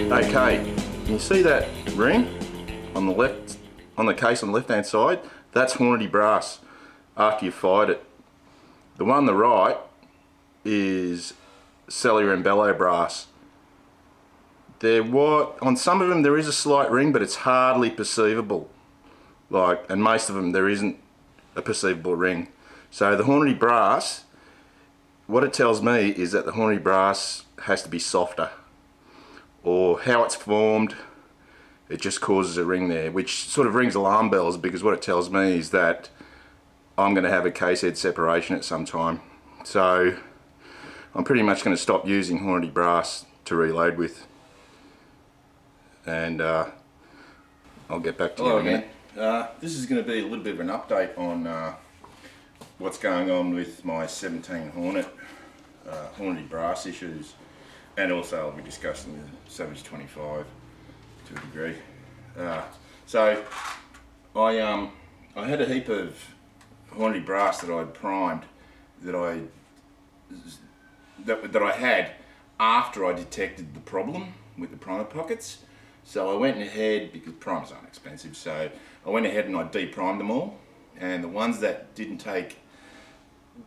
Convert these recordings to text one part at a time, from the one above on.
Okay, you see that ring on the left, on the case on the left hand side? That's Hornady brass after you fired it. The one on the right is cellular and bellow brass. On some of them there is a slight ring, but it's hardly perceivable. And most of them there isn't a perceivable ring. So the Hornady brass, what it tells me is that the Hornady brass has to be softer, or how it's formed, it just causes a ring there, which sort of rings alarm bells, because what it tells me is that I'm going to have a case head separation at some time. So I'm pretty much going to stop using Hornady brass to reload with, and I'll get back to you in a minute. This is going to be a little bit of an update on what's going on with my 17 Hornet Hornady brass issues, and also I'll be discussing the Savage 25 to a degree. So I had a heap of Hornady brass that I'd primed that I had after I detected the problem with the primer pockets. So I went ahead, because primers aren't expensive, so I went ahead and I de-primed them all, and the ones that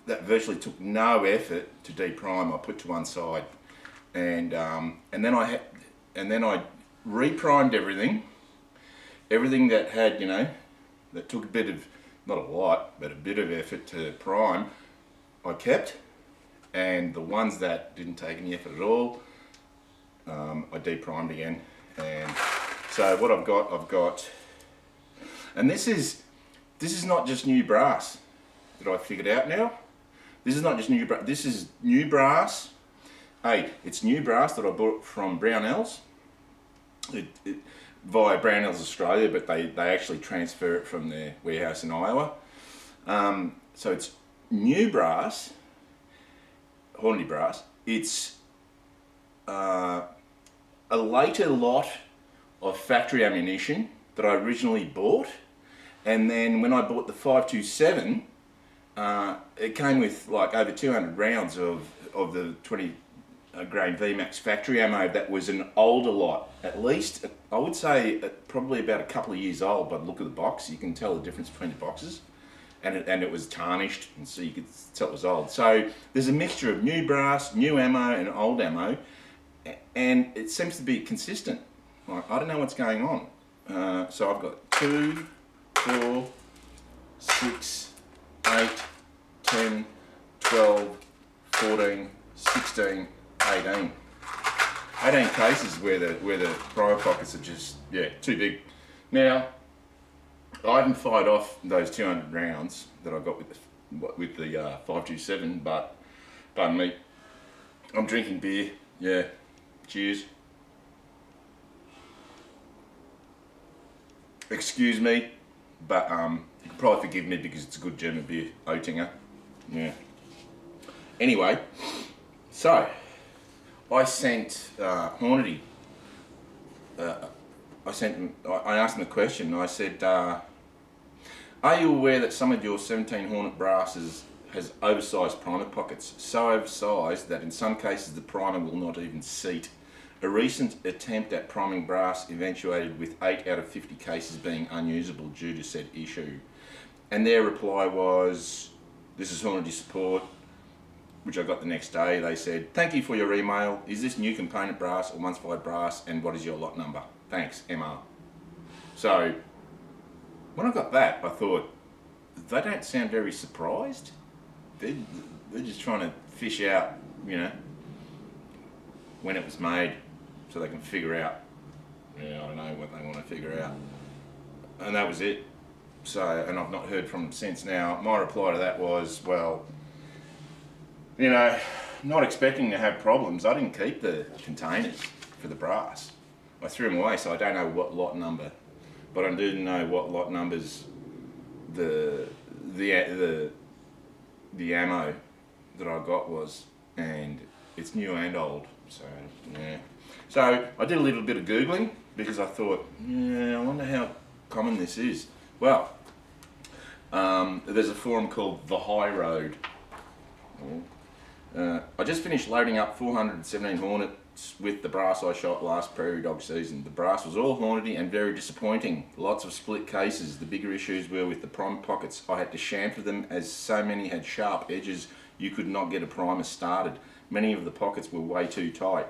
virtually took no effort to de-prime, I put to one side, and then I re-primed everything that had, that took a bit of, not a lot, but a bit of effort to prime, I kept, and the ones that didn't take any effort at all, I de-primed again. And so what I've got, and this is not just new brass that I figured out now. This is not just new brass. This is new brass. Hey, it's new brass that I bought from Brownells, via Brownells Australia, but they actually transfer it from their warehouse in Iowa. So it's new brass, Hornady brass. It's a later lot of factory ammunition that I originally bought, and then when I bought the 527, it came with like over 200 rounds of the 20 grain VMAX factory ammo. That was an older lot, at least I would say probably about a couple of years old. By the look of the box, you can tell the difference between the boxes, and it was tarnished, and so you could tell it was old. So there's a mixture of new brass, new ammo, and old ammo, and it seems to be consistent. I don't know what's going on. So I've got 2, 4, 6, 8, 10, 12, 14, 16, 18. 18 cases where the primer pockets are just, too big. Now, I haven't fired off those 200 rounds that I got with the 527, but pardon me, I'm drinking beer. Yeah, cheers. Excuse me, but you can probably forgive me because it's a good German beer, Oettinger. Yeah. Anyway, so I sent Hornady. I asked them a question. I said, "Are you aware that some of your 17 Hornet brasses has oversized primer pockets, so oversized that in some cases the primer will not even seat? A recent attempt at priming brass eventuated with 8 out of 50 cases being unusable due to said issue." And their reply was, "This is Hornady support," which I got the next day. They said, "Thank you for your email. Is this new component brass or once fired brass, and what is your lot number? Thanks, MR." So when I got that, I thought, they don't sound very surprised. They're just trying to fish out, when it was made, so they can figure out, I don't know what they want to figure out. And that was it. So, and I've not heard from them since. Now, my reply to that was, well, not expecting to have problems, I didn't keep the containers for the brass. I threw them away, so I don't know what lot number, but I do know what lot numbers the ammo that I got was, and it's new and old. So yeah. So I did a little bit of Googling because I thought, I wonder how common this is. Well, there's a forum called The High Road. I just finished loading up 417 Hornet with the brass I shot last prairie dog season. The brass was all Hornady and very disappointing. Lots of split cases. The bigger issues were with the primer pockets. I had to chamfer them as so many had sharp edges you could not get a primer started. Many of the pockets were way too tight.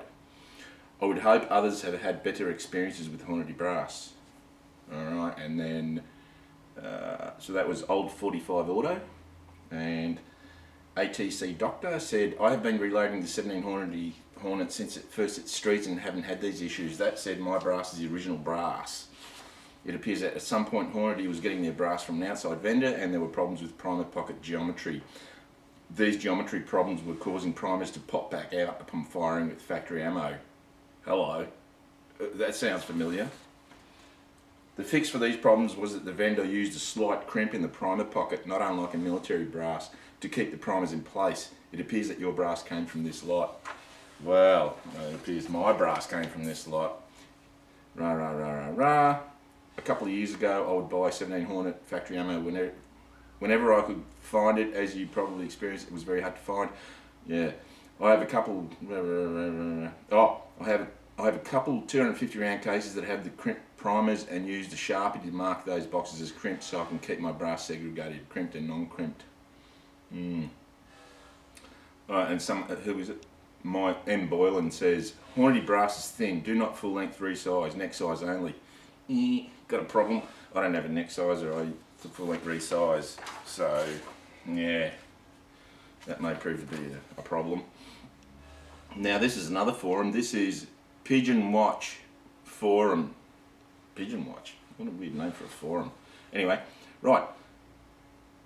I would hope others have had better experiences with Hornady brass. Alright, and then so that was Old 45 Auto, and ATC Doctor said, I have been reloading the 17 Hornet since it first hit streets and haven't had these issues. That said, my brass is the original brass. It appears that at some point Hornady was getting their brass from an outside vendor and there were problems with primer pocket geometry. These geometry problems were causing primers to pop back out upon firing with factory ammo. Hello, that sounds familiar. The fix for these problems was that the vendor used a slight crimp in the primer pocket, not unlike a military brass, to keep the primers in place. It appears that your brass came from this lot. Well, it appears my brass came from this lot. Rah, rah, rah, rah, rah. A couple of years ago, I would buy 17 Hornet factory ammo whenever I could find it. As you probably experienced, it was very hard to find. Yeah, I have a couple. I have a couple 250 round cases that have the crimp primers and used a Sharpie to mark those boxes as crimped so I can keep my brass segregated, crimped and non-crimped. Alright, and who is it? My M. Boylan says, Hornady brass is thin, do not full length resize, neck size only. Got a problem. I don't have a neck sizer, I full length resize. So, yeah, that may prove to be a problem. Now this is another forum. This is Pigeon Watch Forum. Pigeon Watch? What a weird name for a forum. Anyway, right.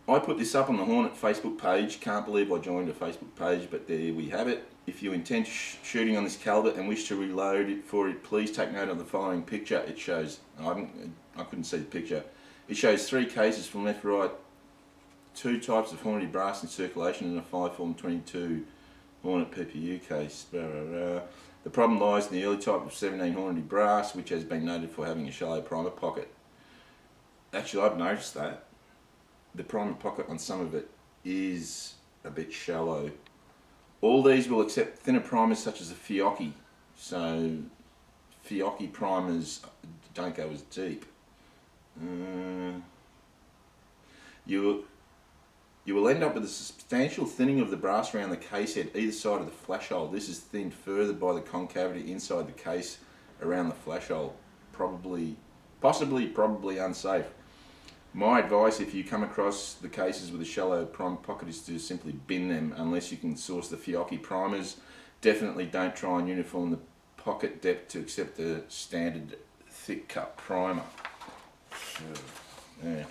I put this up on the Hornet Facebook page. Can't believe I joined a Facebook page, but there we have it. If you intend shooting on this caliber and wish to reload it for it, please take note of the following picture. It shows, I couldn't see the picture. It shows 3 cases from left to right, 2 types of Hornady brass in circulation and a 5-form-22 Hornet PPU case. The problem lies in the early type of 17 Hornady brass, which has been noted for having a shallow primer pocket. Actually, I've noticed that. The primer pocket on some of it is a bit shallow. All these will accept thinner primers such as a Fiocchi. So, Fiocchi primers don't go as deep. You will end up with a substantial thinning of the brass around the case head either side of the flash hole. This is thinned further by the concavity inside the case around the flash hole. Probably unsafe. My advice if you come across the cases with a shallow primer pocket is to simply bin them unless you can source the Fiocchi primers. Definitely don't try and uniform the pocket depth to accept the standard thick cut primer. Yeah.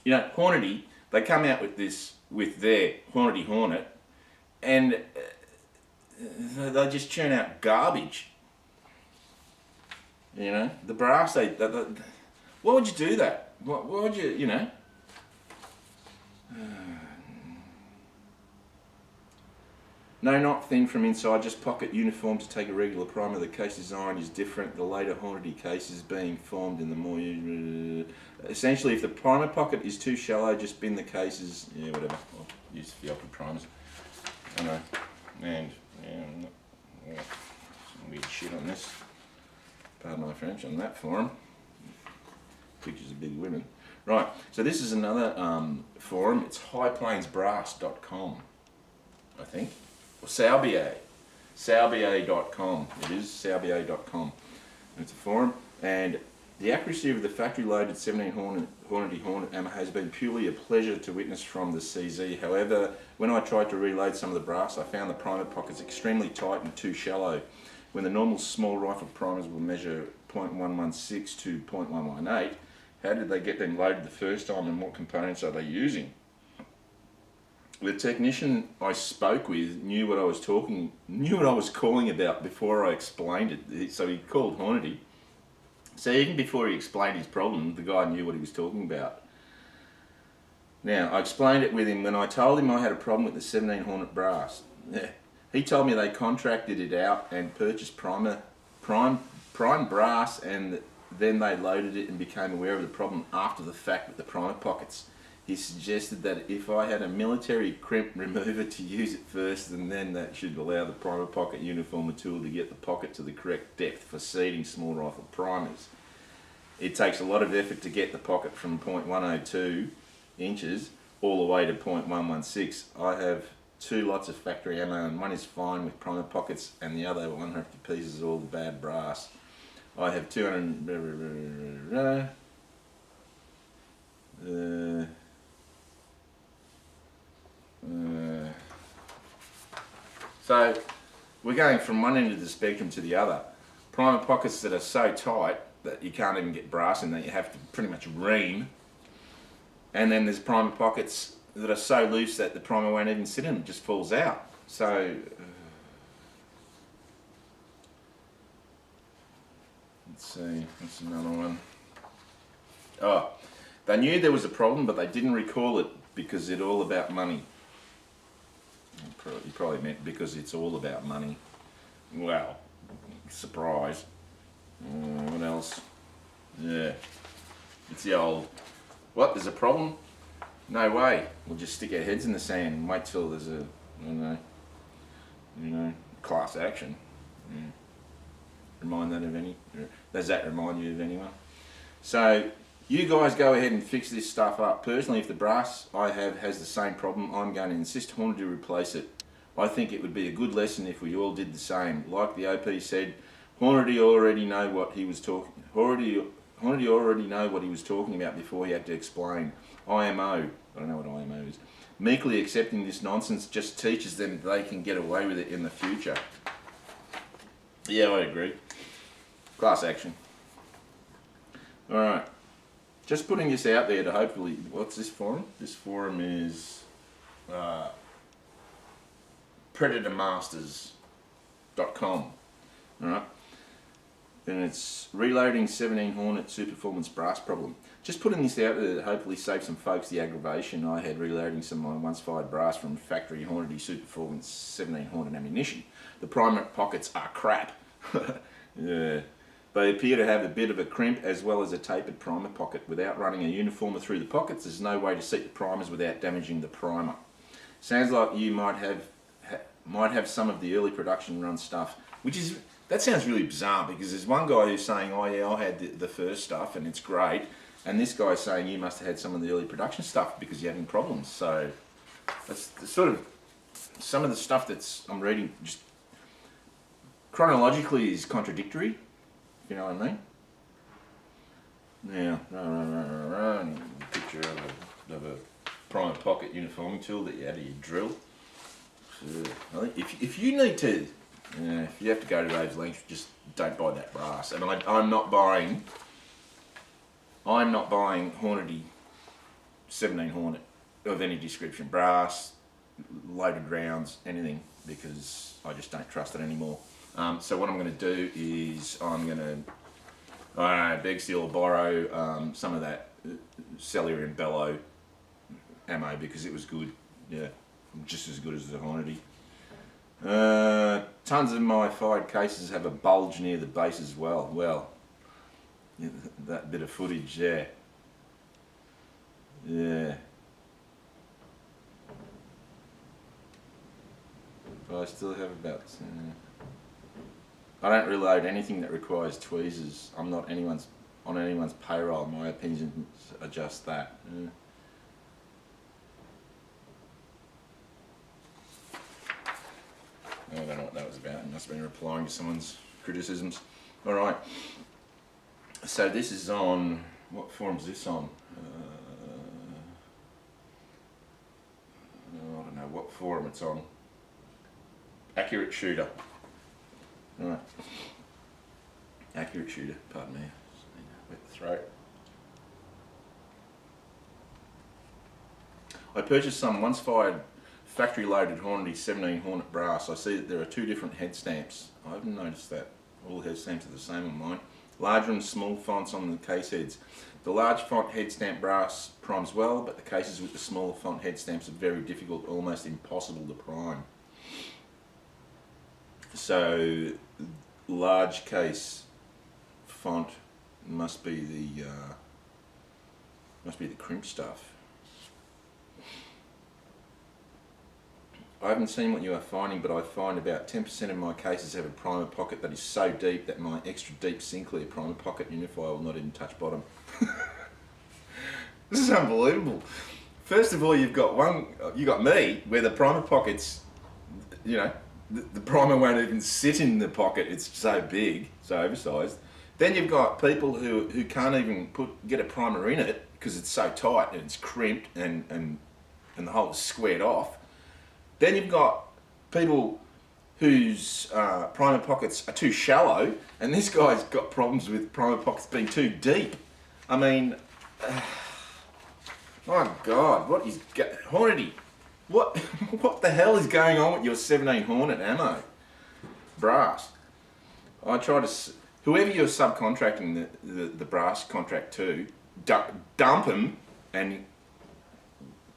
You know, Hornady, they come out with this, with their Hornady Hornet, and they just churn out garbage. You know, the brass, why would you do that? Why would you, you know? No, not thin from inside, just pocket uniform to take a regular primer. The case design is different. The later Hornady cases being formed in the more... essentially, if the primer pocket is too shallow, just bin the cases. Yeah, whatever. I'll use Fiocchi primers. I know. And, yeah, some weird shit on this. Pardon my French, on that forum. Pictures of big women. Right, so this is another forum. It's highplainsbrass.com, I think. Or Saubier.com. It is Saubier.com. It's a forum, and the accuracy of the factory-loaded 17 Hornady Hornet ammo has been purely a pleasure to witness from the CZ. However, when I tried to reload some of the brass, I found the primer pockets extremely tight and too shallow. When the normal small rifle primers will measure 0.116 to 0.118, how did they get them loaded the first time, and what components are they using? The technician I spoke with knew what I was calling about before I explained it. So he called Hornady. So even before he explained his problem, the guy knew what he was talking about. Now, I explained it with him when I told him I had a problem with the 17 Hornet brass. Yeah. He told me they contracted it out and purchased prime brass, and then they loaded it and became aware of the problem after the fact with the primer pockets. he suggested that if I had a military crimp remover to use it first, and then that should allow the primer pocket uniformer tool to get the pocket to the correct depth for seating small rifle primers. It takes a lot of effort to get the pocket from 0.102 inches all the way to 0.116. I have 2 lots of factory ammo, and one is fine with primer pockets and the other 150 pieces is all the bad brass. I have 200... So we're going from one end of the spectrum to the other. Primer pockets that are so tight that you can't even get brass in, that you have to pretty much ream. And then there's primer pockets that are so loose that the primer won't even sit in, it just falls out. So let's see, what's another one? Oh, they knew there was a problem, but they didn't recall it because it's all about money. You probably meant because it's all about money. Well, surprise. What else? Yeah, it's the old, what, there's a problem? No way. We'll just stick our heads in the sand and wait till there's a, class action. Yeah. Remind that of any? Does that remind you of anyone? So you guys go ahead and fix this stuff up. Personally, if the brass I have has the same problem, I'm going to insist Hornady to replace it. I think it would be a good lesson if we all did the same. Like the OP said, Hornady already know what he was talking. Hornady already know what he was talking about before he had to explain. IMO, I don't know what IMO is. Meekly accepting this nonsense just teaches them they can get away with it in the future. Yeah, I agree. Class action. Alright. Just putting this out there to hopefully... What's this forum? This forum is... PredatorMasters.com. Alright. And it's reloading 17 Hornet Superformance brass problem. Just putting this out there to hopefully save some folks the aggravation I had reloading some of my once fired brass from factory Hornady Superformance 17 Hornet ammunition. The primer pockets are crap. Yeah. They appear to have a bit of a crimp as well as a tapered primer pocket. Without running a uniformer through the pockets, there's no way to seat the primers without damaging the primer. Sounds like you might have some of the early production run stuff, which is, that sounds really bizarre, because there's one guy who's saying, oh yeah, I had the first stuff and it's great, and this guy's saying you must have had some of the early production stuff because you're having problems. So that's sort of some of the stuff that's I'm reading just chronologically is contradictory, if you know what I mean. Now, picture of a primer pocket uniforming tool that you add to your drill. So, if you need to, if you have to go to those lengths, just don't buy that brass. And I'm not buying Hornady 17 Hornet of any description, brass, loaded rounds, anything, because I just don't trust it anymore. So what I'm going to do is I'm going to, I don't know, beg, steal or borrow some of that Cellular and Bellow ammo because it was good. Yeah, just as good as the Hornady. Tons of my fired cases have a bulge near the base as well. Well, yeah, that bit of footage there. Yeah. But I still have about... I don't reload anything that requires tweezers. I'm not on anyone's payroll. My opinions are just that. Yeah. I don't know what that was about. It must have been replying to someone's criticisms. Alright. So this is on... What forum is this on? I don't know what forum it's on. Accurate Shooter. Right. Accurate Shooter, pardon me. Wet the throat. I purchased some once fired factory loaded Hornady 17 Hornet brass. I see that there are 2 different head stamps. I haven't noticed that. All head stamps are the same on mine. Larger and small fonts on the case heads. The large font head stamp brass primes well, but the cases with the smaller font head stamps are very difficult, almost impossible to prime. So, large case font must be the crimp stuff. I haven't seen what you are finding, but I find about 10% of my cases have a primer pocket that is so deep that my extra deep Sinclair primer pocket unifier will not even touch bottom. This is unbelievable. First of all, you got me, where the primer pockets, you know, the primer won't even sit in the pocket. It's so big, so oversized. Then you've got people who can't even get a primer in it because it's so tight and it's crimped and the hole is squared off. Then you've got people whose primer pockets are too shallow, and this guy's got problems with primer pockets being too deep. I mean, my God, what is Hornady? What the hell is going on with your 17 Hornet ammo? Brass. I try to, whoever you're subcontracting the brass contract to, dump them and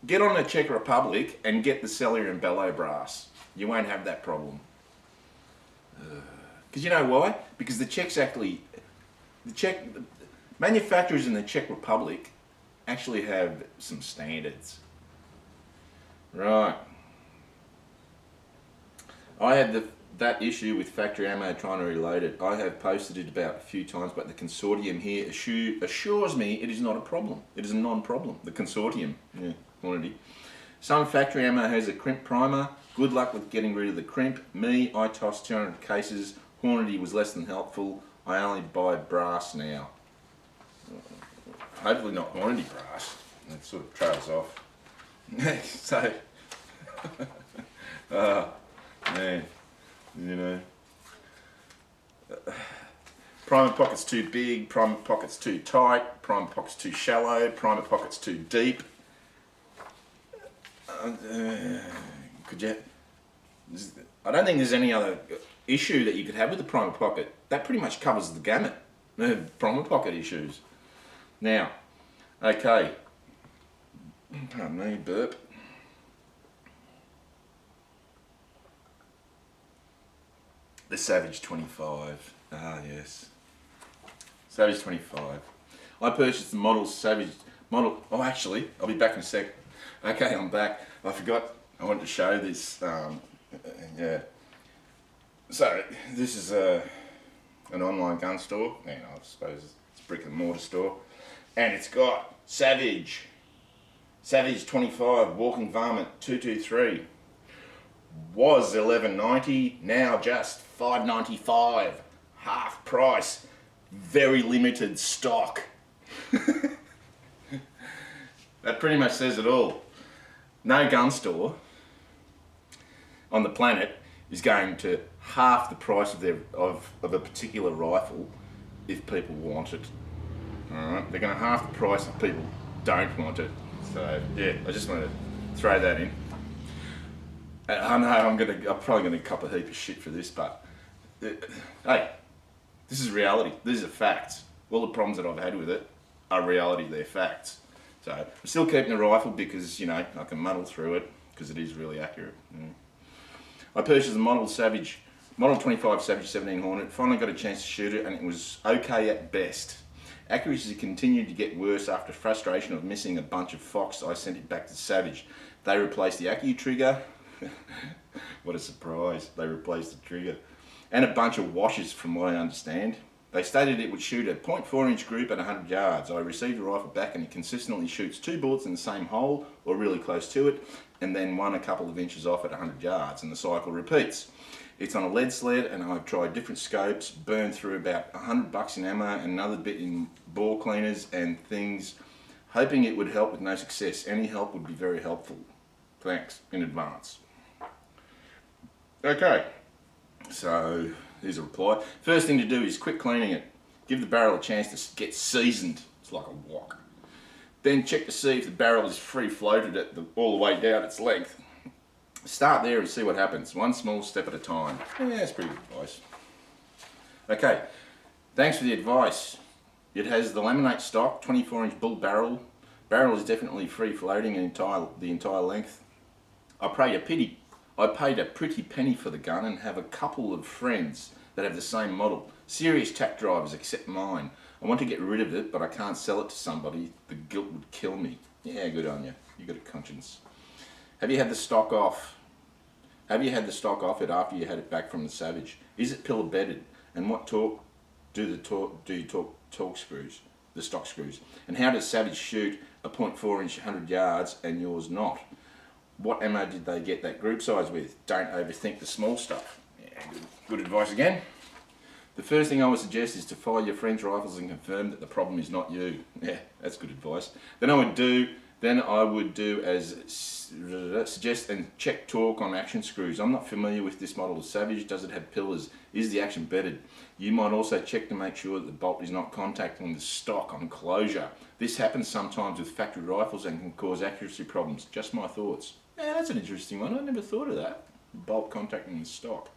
get on the Czech Republic and get the Cellier and Bellow brass. You won't have that problem. Because you know why? Because manufacturers in the Czech Republic actually have some standards. Right. I had that issue with factory ammo trying to reload it. I have posted it about a few times, but the consortium here assures me it is not a problem. It is a non-problem. The consortium, yeah, quantity. Some factory ammo has a crimp primer. Good luck with getting rid of the crimp. Me, I tossed 200 cases. Hornady was less than helpful. I only buy brass now. Hopefully not Hornady brass. It sort of trails off. So, man, you know, primer pockets too big, primer pockets too tight, primer pockets too shallow, primer pockets too deep. Could you? I don't think there's any other issue that you could have with the primer pocket. That pretty much covers the gamut. The primer pocket issues. Now, okay. Pardon me, burp. The Savage 25. Ah, yes. Savage 25. I purchased the model. Oh, actually, I'll be back in a sec. Okay, I'm back. I forgot. I wanted to show this. Yeah. So, this is an online gun store. I suppose it's a brick and mortar store. And it's got Savage 25 Walking Varmint 223. Was $11.90, now just $5.95. Half price. Very limited stock. That pretty much says it all. No gun store on the planet is going to half the price of a particular rifle if people want it. Alright, they're going to half the price if people don't want it. So yeah, I just wanted to throw that in. I know I'm probably going to cop a heap of shit for this, but hey, this is reality. These are facts. All the problems that I've had with it are reality. They're facts. So I'm still keeping the rifle because, you know, I can muddle through it because it is really accurate. Yeah. I purchased the Model 25 Savage 17 Hornet. Finally got a chance to shoot it, and it was okay at best. Accuracy continued to get worse after frustration of missing a bunch of Fox. I sent it back to Savage. They replaced the Accu trigger. What a surprise. They replaced the trigger. And a bunch of washers from what I understand. They stated it would shoot a .4 inch group at 100 yards. I received the rifle back and it consistently shoots 2 bullets in the same hole or really close to it, and then one a couple of inches off at 100 yards, and the cycle repeats. It's on a lead sled, and I've tried different scopes, burned through about $100 in ammo and another bit in bore cleaners and things, hoping it would help with no success. Any help would be very helpful. Thanks in advance. Okay, so here's a reply. First thing to do is quit cleaning it. Give the barrel a chance to get seasoned. It's like a wok. Then check to see if the barrel is free floated all the way down its length. Start there and see what happens. One small step at a time. Yeah, that's pretty good advice. Okay, thanks for the advice. It has the laminate stock, 24-inch bull barrel. Barrel is definitely free floating the entire length. I paid a pretty penny for the gun and have a couple of friends that have the same model. Serious tack drivers except mine. I want to get rid of it, but I can't sell it to somebody. The guilt would kill me. Yeah, good on you. You got a conscience. Have you had the stock off? Have you had the stock off it after you had it back from the Savage? Is it pillar bedded? And what torque do you torque screws, the stock screws? And how does Savage shoot a 0.4 inch 100 yards and yours not? What ammo did they get that group size with? Don't overthink the small stuff. Yeah, good advice again. The first thing I would suggest is to fire your friend's rifles and confirm that the problem is not you. Yeah, that's good advice. Then I would do as suggest and check torque on action screws. I'm not familiar with this model of Savage. Does it have pillars? Is the action bedded? You might also check to make sure that the bolt is not contacting the stock on closure. This happens sometimes with factory rifles and can cause accuracy problems. Just my thoughts. Yeah, that's an interesting one. I never thought of that. Bolt contacting the stock.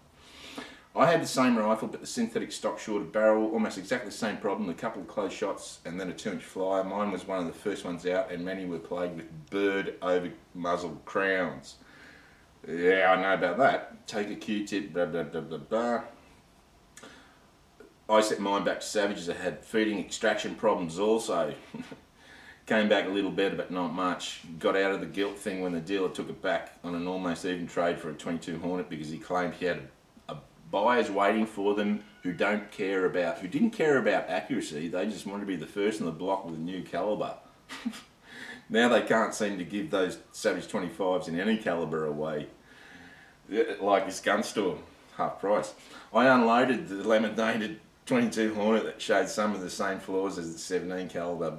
I had the same rifle, but the synthetic stock shorter barrel, almost exactly the same problem, a couple of close shots and then a 2-inch flyer. Mine was one of the first ones out and many were plagued with bird over muzzle crowns. Yeah, I know about that. Take a Q-tip, blah, blah, blah, blah, blah. I set mine back to Savages that had feeding extraction problems also. Came back a little better, but not much. Got out of the guilt thing when the dealer took it back on an almost even trade for a 22 Hornet because he claimed he had buyers waiting for them who didn't care about accuracy. They just wanted to be the first in the block with a new caliber. Now they can't seem to give those Savage 25s in any caliber away, like this gun store, half price. I unloaded the laminated 22 Hornet that showed some of the same flaws as the 17 caliber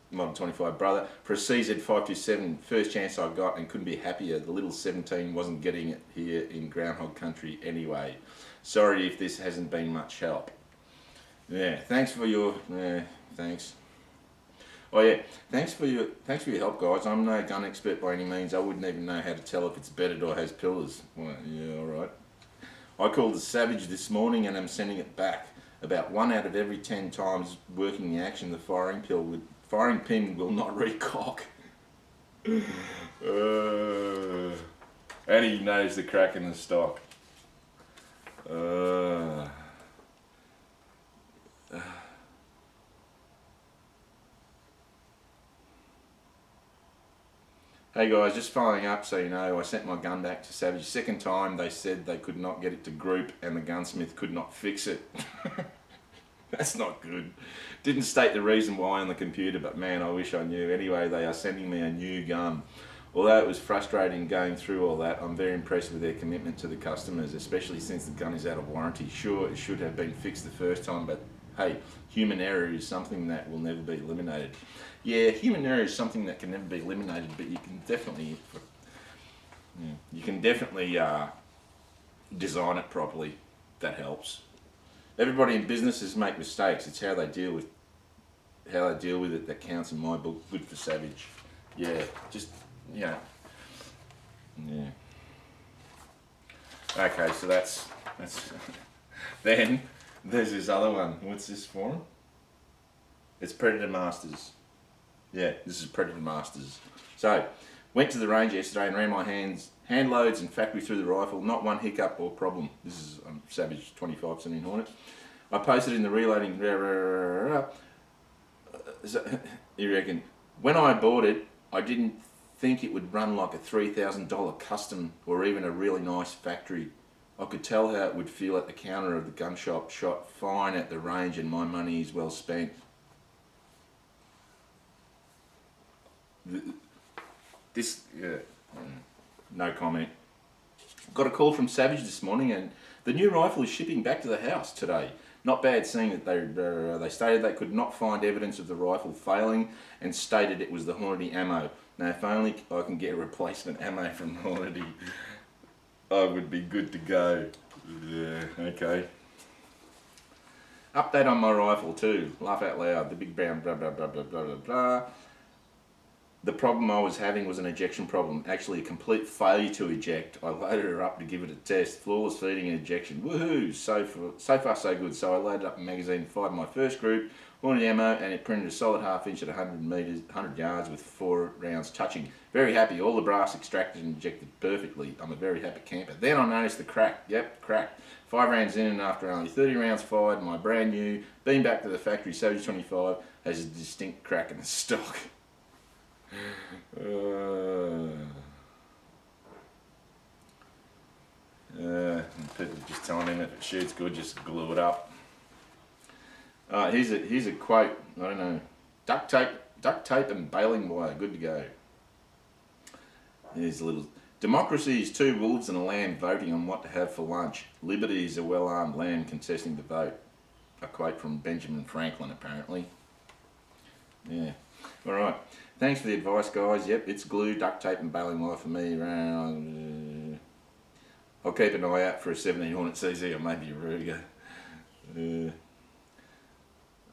Model 25 brother for a CZ527, first chance I got and couldn't be happier. The little 17 wasn't getting it here in groundhog country anyway. Sorry if this hasn't been much help. Yeah, thanks for your thanks. Oh yeah, thanks for your help, guys. I'm no gun expert by any means. I wouldn't even know how to tell if it's bedded or has pillars. Well, yeah, all right. I called the Savage this morning and I'm sending it back. About 1 out of every 10 times working the action, the firing pin will not recock. And he knows the crack in the stock. Hey guys, just following up so you know, I sent my gun back to Savage. Second time they said they could not get it to group and the gunsmith could not fix it. That's not good. Didn't state the reason why on the computer, but man, I wish I knew. Anyway, they are sending me a new gun. Although it was frustrating going through all that, I'm very impressed with their commitment to the customers, especially since the gun is out of warranty. Sure, it should have been fixed the first time, but hey, human error is something that will never be eliminated. Yeah, human error is something that can never be eliminated, but you can definitely, design it properly. That helps. Everybody in businesses make mistakes. It's how they deal with it that counts in my book. Good for Savage. Yeah, just yeah. Okay, so that's then there's this other one. What's this for? It's Predator Masters. Yeah, this is Predator Masters. So, went to the range yesterday and ran my hand loads and factory through the rifle. Not one hiccup or problem. This is Savage 25 17 Hornet. I posted in the reloading. You reckon? When I bought it, I didn't think it would run like a $3,000 custom or even a really nice factory. I could tell how it would feel at the counter of the gun shop. Shot fine at the range and my money is well spent. No comment. Got a call from Savage this morning and the new rifle is shipping back to the house today. Not bad, seeing that they stated they could not find evidence of the rifle failing and stated it was the Hornady ammo. Now if only I can get replacement ammo from Hornady, I would be good to go. Yeah, okay. Update on my rifle too. Laugh out loud. The big brown blah blah blah blah blah blah blah. The problem I was having was an ejection problem, actually a complete failure to eject. I loaded her up to give it a test, flawless feeding and ejection, woohoo, so far so good. So I loaded up a magazine, fired my first group, Hornet ammo, and it printed a solid 1/2 inch at 100 yards with 4 rounds touching. Very happy, all the brass extracted and ejected perfectly. I'm a very happy camper. Then I noticed the crack, yep, crack. 5 rounds in and after only 30 rounds fired, my brand new, been back to the factory Savage 25 has a distinct crack in the stock. People just telling him if it shoots good, just glue it up. Here's a quote. I don't know. Duct tape and baling wire. Good to go. Here's a little. Democracy is two wolves and a lamb voting on what to have for lunch. Liberty is a well-armed lamb contesting the vote. A quote from Benjamin Franklin, apparently. Yeah. All right. Thanks for the advice, guys. Yep, it's glue, duct tape, and baling wire for me. I'll keep an eye out for a 17 Hornet CZ or maybe a Ruger.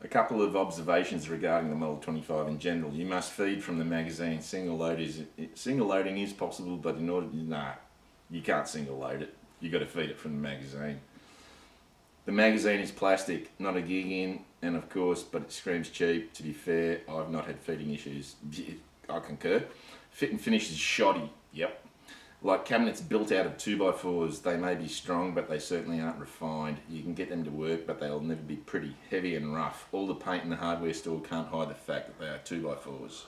A couple of observations regarding the Model 25 in general. You must feed from the magazine. Single loading is possible, but in order to, you can't single load it. You got to feed it from the magazine. The magazine is plastic, not a gig in, and of course, but it screams cheap. To be fair, I've not had feeding issues. I concur. Fit and finish is shoddy. Yep. Like cabinets built out of 2x4s, they may be strong, but they certainly aren't refined. You can get them to work, but they'll never be pretty, heavy and rough. All the paint in the hardware store can't hide the fact that they are 2x4s.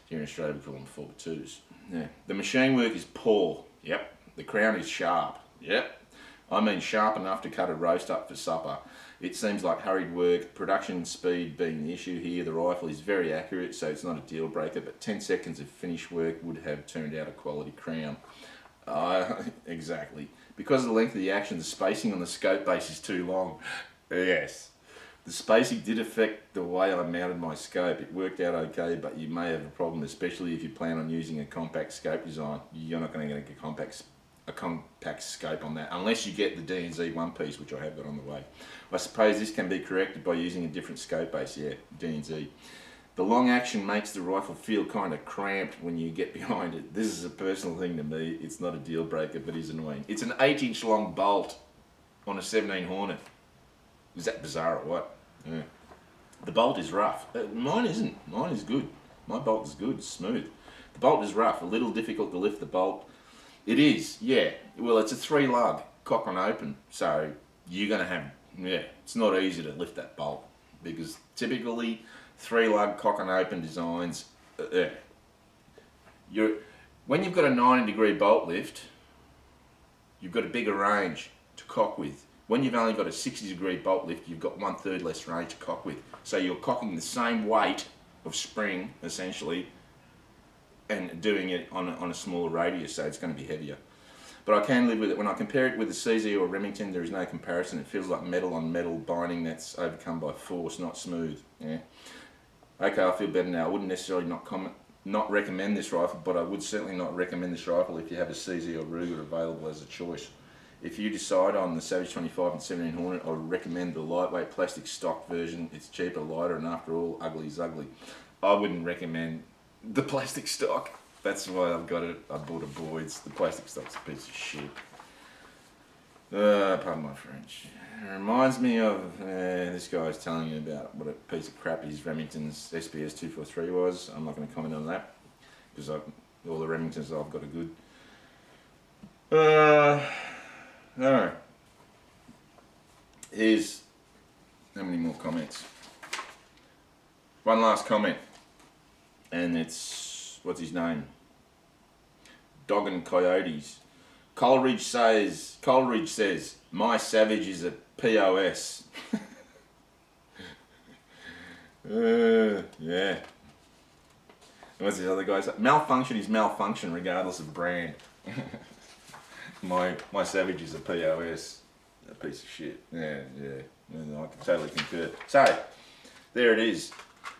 Here in Australia, we call them 4x2s. Yeah. The machine work is poor. Yep. The crown is sharp. Yep. I mean sharp enough to cut a roast up for supper. It seems like hurried work, production speed being the issue here. The rifle is very accurate, so it's not a deal breaker, but 10 seconds of finished work would have turned out a quality crown. Exactly. Because of the length of the action, the spacing on the scope base is too long. Yes. The spacing did affect the way I mounted my scope. It worked out okay, but you may have a problem, especially if you plan on using a compact scope design. You're not going to get a compact scope on that, unless you get the D&Z one piece, which I have got on the way. I suppose this can be corrected by using a different scope base, yeah, D&Z. The long action makes the rifle feel kind of cramped when you get behind it. This is a personal thing to me. It's not a deal breaker, but it's annoying. It's an 8-inch long bolt on a 17 Hornet. Is that bizarre or what? Yeah. The bolt is rough. Mine isn't. Mine is good. My bolt is good, it's smooth. The bolt is rough, a little difficult to lift the bolt. It is, yeah. Well, it's a 3-lug, cock on open, so you're going to have, yeah, it's not easy to lift that bolt because typically 3-lug cock on open designs, when you've got a 90-degree bolt lift, you've got a bigger range to cock with. When you've only got a 60-degree bolt lift, you've got 1/3 less range to cock with. So you're cocking the same weight of spring, essentially, and doing it on a smaller radius, so it's going to be heavier. But I can live with it. When I compare it with a CZ or Remington, there is no comparison. It feels like metal on metal binding that's overcome by force, not smooth. Yeah. Okay, I feel better now. I wouldn't necessarily not recommend this rifle, but I would certainly not recommend this rifle if you have a CZ or Ruger available as a choice. If you decide on the Savage 25 and 17 Hornet, I would recommend the lightweight plastic stock version. It's cheaper, lighter, and after all, ugly is ugly. I wouldn't recommend the plastic stock. That's why I've got it. I bought a Boyd's. The plastic stock's a piece of shit. Pardon my French. It reminds me of this guy's telling you about what a piece of crap his Remington's SPS 243 was. I'm not going to comment on that because all the Remingtons I've got are good. No. Here's how many more comments. One last comment, and it's what's his name? Dog and Coyotes. Coleridge says, my Savage is a POS. Yeah. What's this other guy say? Malfunction is malfunction regardless of brand. My Savage is a POS. A piece of shit. Yeah. I can totally concur. So, there it is.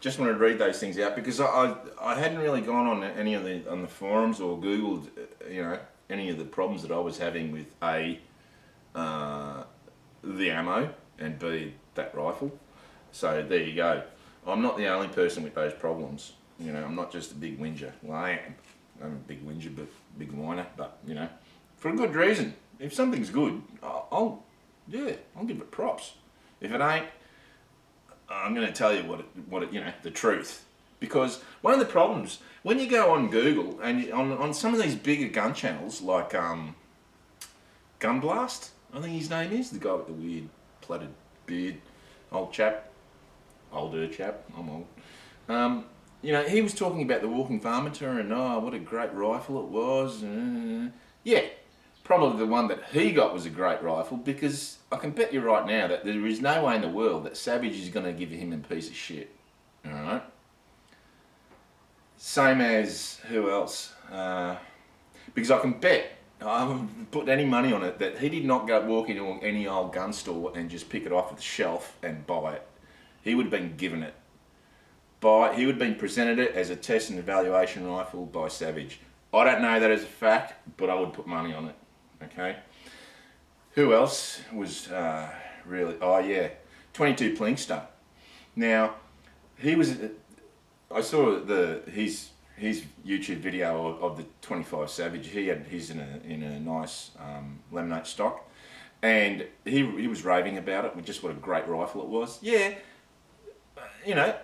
Just wanted to read those things out because I hadn't really gone on any of the forums or Googled, any of the problems that I was having with A, the ammo, and B, that rifle. So there you go. I'm not the only person with those problems. I'm not just a big whinger. Well, I am. I'm a big whinger, but big whiner. But for a good reason. If something's good, I'll give it props. If it ain't, I'm going to tell you what it, the truth. Because one of the problems when you go on Google and on some of these bigger gun channels like Gun Blast, I think his name is, the guy with the weird plaited beard, older chap, I'm old. He was talking about the walking varminter and what a great rifle it was. Yeah, probably the one that he got was a great rifle, because I can bet you right now that there is no way in the world that Savage is going to give him a piece of shit. Alright? Same as, who else? Because I can bet, I would put any money on it, that he did not go walk into any old gun store and just pick it off the shelf and buy it. He would have been given it. He would have been presented it as a test and evaluation rifle by Savage. I don't know that as a fact, but I would put money on it. Okay. Who else was really? Oh yeah, 22 Plinkster. Now, he was. I saw his YouTube video of the 25 Savage. He's in a nice laminate stock, and he was raving about it with just what a great rifle it was. Yeah, you know,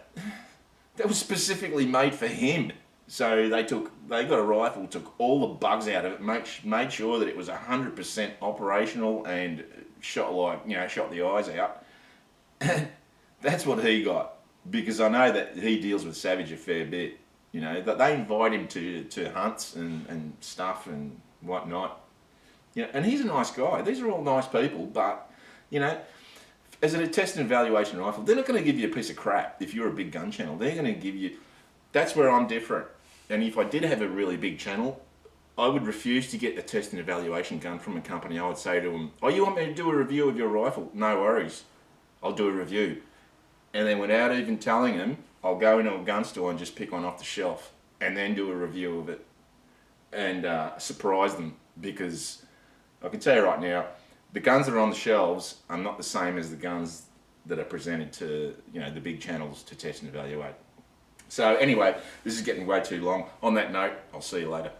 that was specifically made for him. So they got a rifle, took all the bugs out of it, made sure that it was 100% operational and shot the eyes out. That's what he got, because I know that he deals with Savage a fair bit. You know, that they invite him to hunts and stuff and whatnot. You know, and he's a nice guy. These are all nice people, but you know, as a test and evaluation rifle, they're not going to give you a piece of crap if you're a big gun channel. They're going to give you. That's where I'm different. And if I did have a really big channel, I would refuse to get a test and evaluation gun from a company. I would say to them, "Oh, you want me to do a review of your rifle? No worries, I'll do a review." And then without even telling them, I'll go into a gun store and just pick one off the shelf and then do a review of it and surprise them, because I can tell you right now, the guns that are on the shelves are not the same as the guns that are presented to the big channels to test and evaluate. So anyway, this is getting way too long. On that note, I'll see you later.